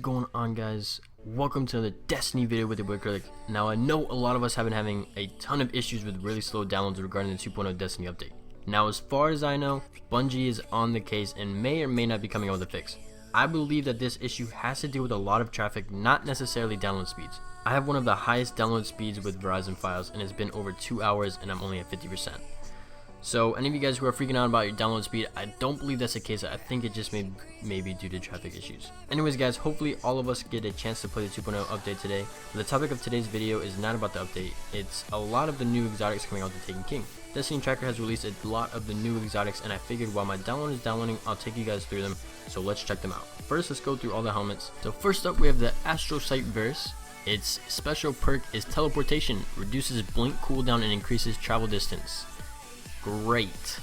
going on, guys? Welcome to another Destiny video with your boy Crota. Now, I know a lot of us have been having a ton of issues with really slow downloads regarding the 2.0 Destiny update. Now, as far as I know, Bungie is on the case and may or may not be coming out with a fix. I believe that this issue has to do with a lot of traffic, not necessarily download speeds. I have one of the highest download speeds with Verizon files, and it's been over 2 hours and I'm only at 50%. So any of you guys who are freaking out about your download speed, I don't believe that's the case. I think it just may be due to traffic issues. Anyways, guys, hopefully all of us get a chance to play the 2.0 update today. But the topic of today's video is not about the update. It's a lot of the new exotics coming out to Taken King. Destiny Tracker has released a lot of the new exotics, and I figured while my download is downloading, I'll take you guys through them. So let's check them out. First, let's go through all the helmets. So first up, we have the Astrocyte Verse. Its special perk is teleportation, reduces blink cooldown and increases travel distance. Great.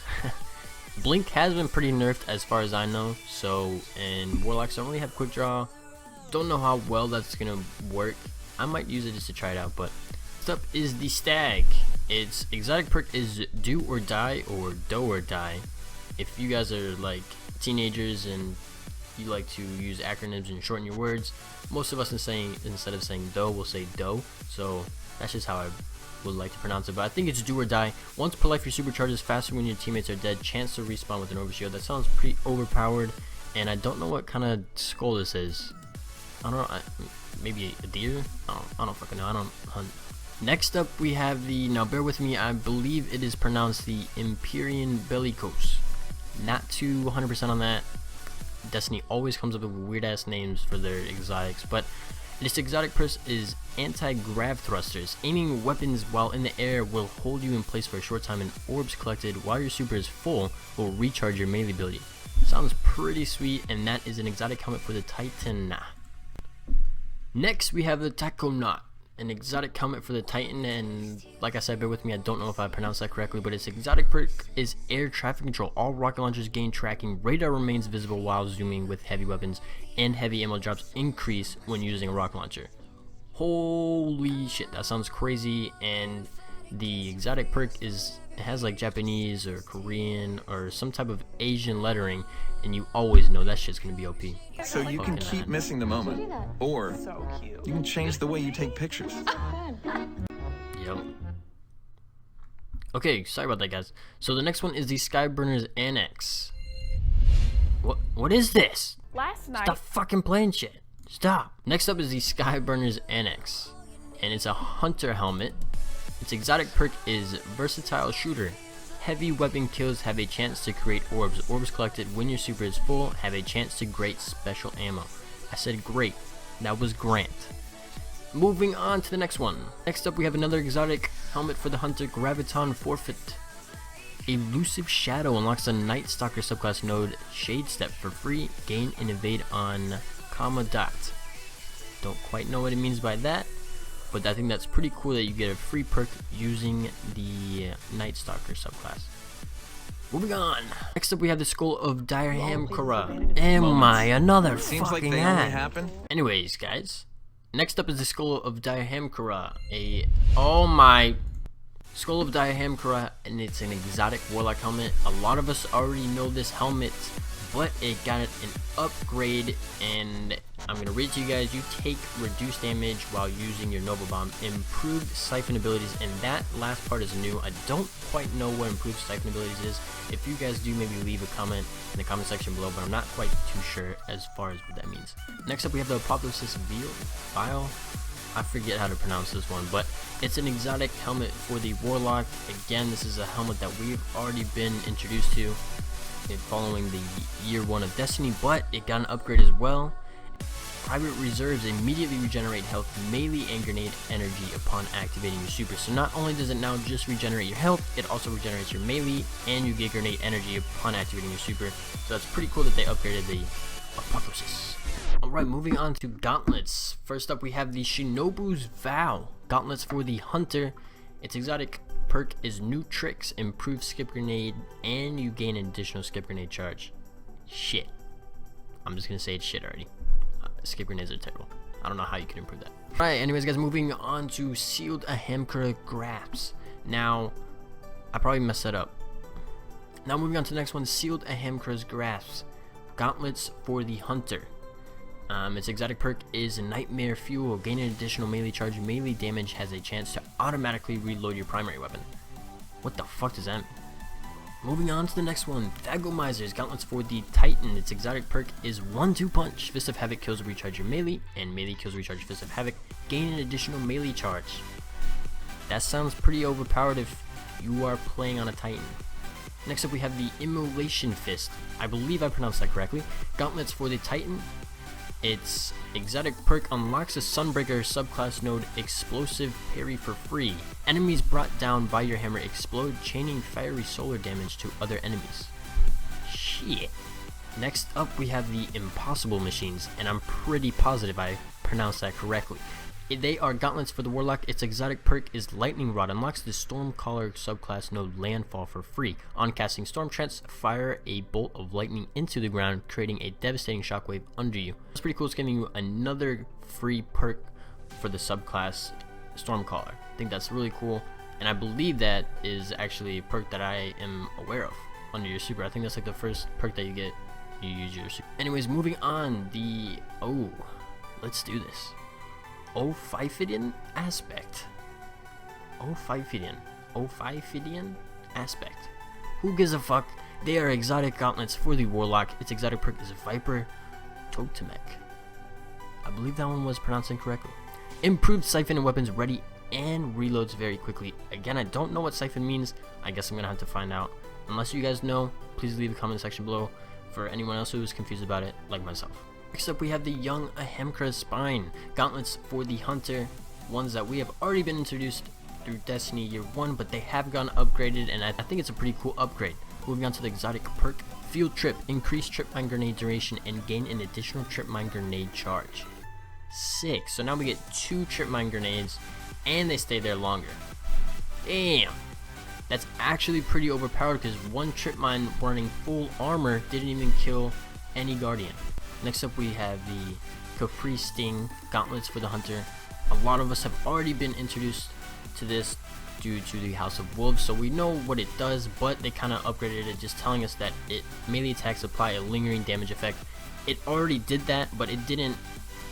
Blink has been pretty nerfed as far as I know, so and Warlocks don't really have quick draw. Don't know how well that's gonna work. I might use it just to try it out. But next up is the Stag. Its exotic perk is Do or Die or Do or Die. If you guys are like teenagers and you like to use acronyms and shorten your words, most of us instead of saying do, we'll say do. So that's just how I would like to pronounce it, but I think it's Do or Die. Once per life, your supercharges faster when your teammates are dead. Chance to respawn with an overshield. That sounds pretty overpowered, and I don't know what kind of skull this is. I don't know. Maybe a deer? I don't fucking know. I don't hunt. Next up, we have the, now bear with me, I believe it is pronounced the Empyrean Bellicose. Not too 100% on that. Destiny always comes up with weird ass names for their exotics, but this exotic perk is anti-grav thrusters. Aiming weapons while in the air will hold you in place for a short time, and orbs collected while your super is full will recharge your melee ability. Sounds pretty sweet, and that is an exotic helmet for the Titan. Next, we have the Taconaut, an exotic helmet for the Titan, and like I said, bear with me, I don't know if I pronounced that correctly, but its exotic perk is air traffic control. All rocket launchers gain tracking, radar remains visible while zooming with heavy weapons, and heavy ammo drops increase when using a rocket launcher. Holy shit, that sounds crazy. And the exotic perk it has like Japanese or Korean or some type of Asian lettering, and you always know that shit's gonna be OP. So you can keep missing the moment, or you can change the way you take pictures. Yep. Okay, sorry about that, guys. So the next one is the Skyburner's Annex. What is this? Last night. Stop fucking playing shit. Stop. Next up is the Skyburner's Annex, and it's a hunter helmet. Its exotic perk is Versatile Shooter. Heavy weapon kills have a chance to create orbs. Orbs collected when your super is full have a chance to create special ammo. I said great. That was Grant. Moving on to the next one. Next up, we have another exotic helmet for the hunter, Graviton Forfeit. Elusive Shadow unlocks a Night Stalker subclass node, Shade Step, for free. Gain and evade on comma dot. Don't quite know what it means by that, but I think that's pretty cool that you get a free perk using the Night Stalker subclass. Moving on. Next up, we have the Skull of Direhamkara. Am I another Seems like fucking they ad? only happen. Anyways, guys. Next up is the Skull of Direhamkara. Oh my. Skull of Direhamkara, and it's an exotic warlock helmet. A lot of us already know this helmet, but it got an upgrade, and I'm gonna read it to you guys. You take reduced damage while using your Nova Bomb, improved siphon abilities, and that last part is new. I don't quite know what improved siphon abilities is. If you guys do, maybe leave a comment in the comment section below, but I'm not quite too sure as far as what that means. Next up, we have the Apotheosis Vial. I forget how to pronounce this one, but it's an exotic helmet for the Warlock. Again, this is a helmet that we've already been introduced to following the year 1 of Destiny, but it got an upgrade as well. Private Reserves immediately regenerate health, melee, and grenade energy upon activating your super. So not only does it now just regenerate your health, it also regenerates your melee, and you get grenade energy upon activating your super. So that's pretty cool that they upgraded the Apotheosis. Alright, moving on to gauntlets. First up, we have the Shinobu's Vow. Gauntlets for the Hunter. Its exotic perk is New Tricks, improved skip grenade, and you gain an additional skip grenade charge. Shit. I'm just gonna say it's shit already. Skip grenades are terrible. I don't know how you can improve that. Alright, anyways, guys, moving on to Sealed Ahamkara Grasps. Now, I probably messed that up. Now, moving on to the next one, Sealed Ahamkara's Grasps. Gauntlets for the Hunter. Its exotic perk is Nightmare Fuel. Gain an additional melee charge. Melee damage has a chance to automatically reload your primary weapon. What the fuck does that mean? Moving on to the next one, Thagomizer's Gauntlets for the Titan. Its exotic perk is 1-2 punch. Fist of Havoc kills recharge your melee, and melee kills recharge Fist of Havoc. Gain an additional melee charge. That sounds pretty overpowered if you are playing on a Titan. Next up we have the Immolation Fist. I believe I pronounced that correctly. Gauntlets for the Titan. Its exotic perk unlocks a Sunbreaker subclass node Explosive Parry for free. Enemies brought down by your hammer explode, chaining fiery solar damage to other enemies. Shit. Next up we have the Impossible Machines, and I'm pretty positive I pronounced that correctly. They are gauntlets for the Warlock. Its exotic perk is Lightning Rod. Unlocks the Stormcaller subclass node Landfall for free. On casting Storm Trance, fire a bolt of lightning into the ground, creating a devastating shockwave under you. It's pretty cool. It's giving you another free perk for the subclass Stormcaller. I think that's really cool, and I believe that is actually a perk that I am aware of under your super. I think that's like the first perk that you get. You use your super. Anyways, moving on. Let's do this. Ophidian aspect. Ophidian aspect. Who gives a fuck? They are exotic gauntlets for the Warlock. Its exotic perk is Viper Totemek. I believe that one was pronounced incorrectly. Improved siphon and weapons ready and reloads very quickly. Again, I don't know what siphon means. I guess I'm gonna have to find out. Unless you guys know, please leave a comment section below for anyone else who is confused about it, like myself. Next up we have the Young Ahemkra's Spine. Gauntlets for the Hunter. Ones that we have already been introduced through Destiny Year 1, but they have gone upgraded, and I think it's a pretty cool upgrade. Moving on to the exotic perk, Field Trip. Increase trip mine grenade duration and gain an additional trip mine grenade charge. Sick. So now we get 2 trip mine grenades, and they stay there longer. Damn. That's actually pretty overpowered because 1 trip mine running full armor didn't even kill any Guardian. Next up we have the Capri Sting Gauntlets for the Hunter. A lot of us have already been introduced to this due to the House of Wolves, so we know what it does, but they kind of upgraded it, just telling us that it melee attacks apply a lingering damage effect. It already did that, but it didn't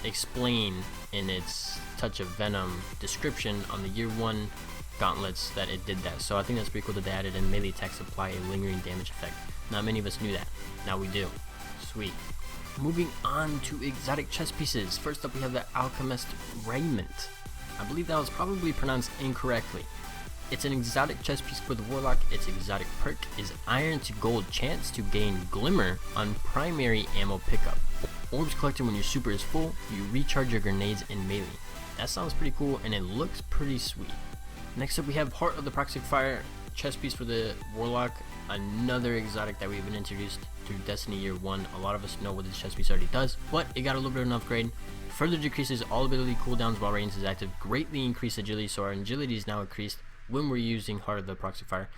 explain in its Touch of Venom description on the Year 1 gauntlets that it did that. So I think that's pretty cool that they added in melee attacks apply a lingering damage effect. Not many of us knew that. Now we do. Sweet. Moving on to exotic chest pieces. First up we have the Alchemist Raiment. I believe that was probably pronounced incorrectly. It's an exotic chest piece for the Warlock. Its exotic perk is Iron to Gold, chance to gain Glimmer on primary ammo pickup. Orbs collected when your super is full, you recharge your grenades in melee. That sounds pretty cool and it looks pretty sweet. Next up we have Heart of the Proxy Fire chest piece for the Warlock. Another exotic that we've been introduced through Destiny Year 1. A lot of us know what this chest piece already does, but it got a little bit of an upgrade. Further decreases all ability cooldowns while Radiance is active. Greatly increased agility, so our agility is now increased when we're using Heart of the Proxy Fire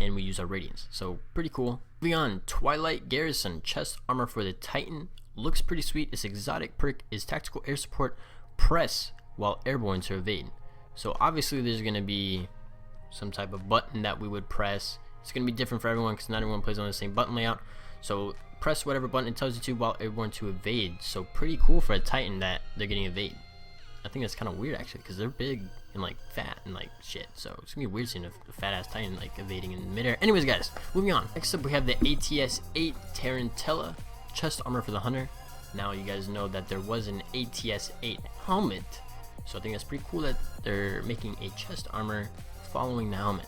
and we use our Radiance. So pretty cool. Moving on, Twilight Garrison chest armor for the Titan. Looks pretty sweet. Its exotic perk is Tactical Air Support. Press while airborne to evade. So obviously there's going to be some type of button that we would press. It's going to be different for everyone because not everyone plays on the same button layout. So press whatever button it tells you to while airborne to evade. So pretty cool for a Titan that they're getting evade. I think that's kind of weird actually because they're big and like fat and like shit. So it's going to be weird seeing a fat ass Titan like evading in midair. Anyways guys, moving on. Next up we have the ATS-8 Tarantella chest armor for the Hunter. Now you guys know that there was an ATS-8 helmet. So I think that's pretty cool that they're making a chest armor following the helmet.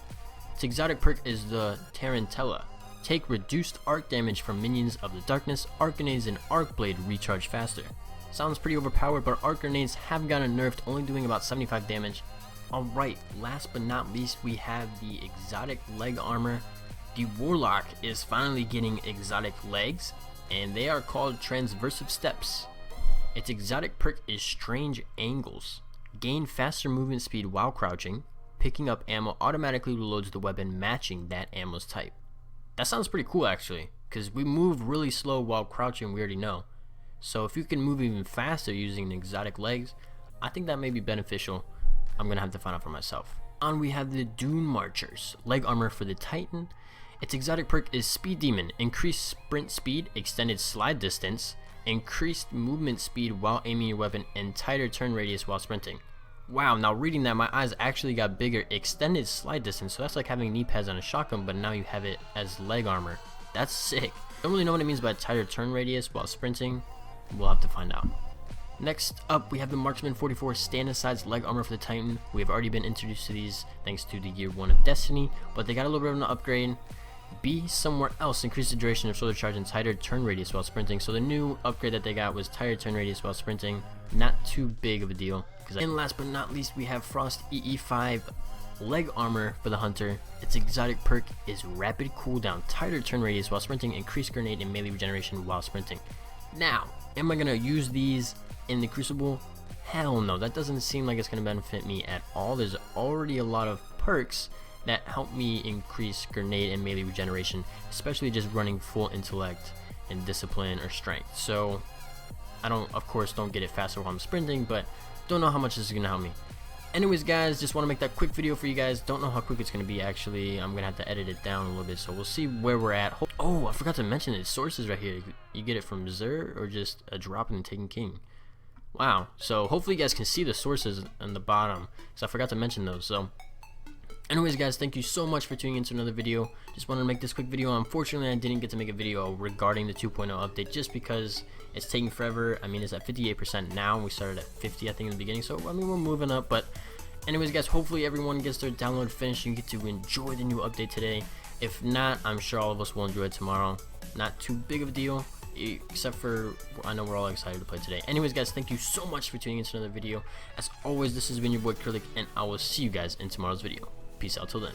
Its exotic perk is the Tarantella. Take reduced arc damage from minions of the darkness. Arc grenades and arc blade recharge faster. Sounds pretty overpowered, but arc grenades have gotten nerfed, only doing about 75 damage. Alright, last but not least, we have the exotic leg armor. The Warlock is finally getting exotic legs, and they are called Transversive Steps. Its exotic perk is Strange Angles. Gain faster movement speed while crouching. Picking up ammo automatically reloads the weapon matching that ammo's type. That sounds pretty cool actually, because we move really slow while crouching, we already know. So if you can move even faster using exotic legs, I think that may be beneficial. I'm going to have to find out for myself. On we have the Dune Marchers, leg armor for the Titan. Its exotic perk is Speed Demon, increased sprint speed, extended slide distance, increased movement speed while aiming your weapon, and tighter turn radius while sprinting. Wow, now reading that, my eyes actually got bigger. Extended slide distance, so that's like having knee pads on a shotgun, but now you have it as leg armor. That's sick. Don't really know what it means by tighter turn radius while sprinting. We'll have to find out. Next up, we have the Marksman 44 stand size leg armor for the Titan. We have already been introduced to these thanks to the year 1 of Destiny, but they got a little bit of an upgrade. Be somewhere else, increase the duration of shoulder charge and tighter turn radius while sprinting. So the new upgrade that they got was tighter turn radius while sprinting. Not too big of a deal. And last but not least, we have Frost EE5 leg armor for the Hunter. Its exotic perk is rapid cooldown, tighter turn radius while sprinting, increased grenade and melee regeneration while sprinting. Now, am I gonna use these in the Crucible? Hell no, that doesn't seem like it's gonna benefit me at all. There's already a lot of perks that help me increase grenade and melee regeneration, especially just running full intellect and discipline or strength. So I of course don't get it faster while I'm sprinting, but don't know how much this is gonna help me. Anyways guys, just want to make that quick video for you guys. Don't know how quick it's gonna be actually. I'm gonna have to edit it down a little bit, so we'll see where we're at. Oh, I forgot to mention it. Sources right here. You get it from Zer or just a drop in the Taken King. Wow. So hopefully you guys can see the sources on the bottom, so I forgot to mention those. So anyways guys, thank you so much for tuning into another video. Just wanted to make this quick video. Unfortunately, I didn't get to make a video regarding the 2.0 update just because it's taking forever. I mean, it's at 58% now. We started at 50, I think, in the beginning. So, I mean, we're moving up. But anyways guys, hopefully everyone gets their download finished and you get to enjoy the new update today. If not, I'm sure all of us will enjoy it tomorrow. Not too big of a deal, except for I know we're all excited to play today. Anyways guys, thank you so much for tuning into another video. As always, this has been your boy Curlic, and I will see you guys in tomorrow's video. Peace out till then.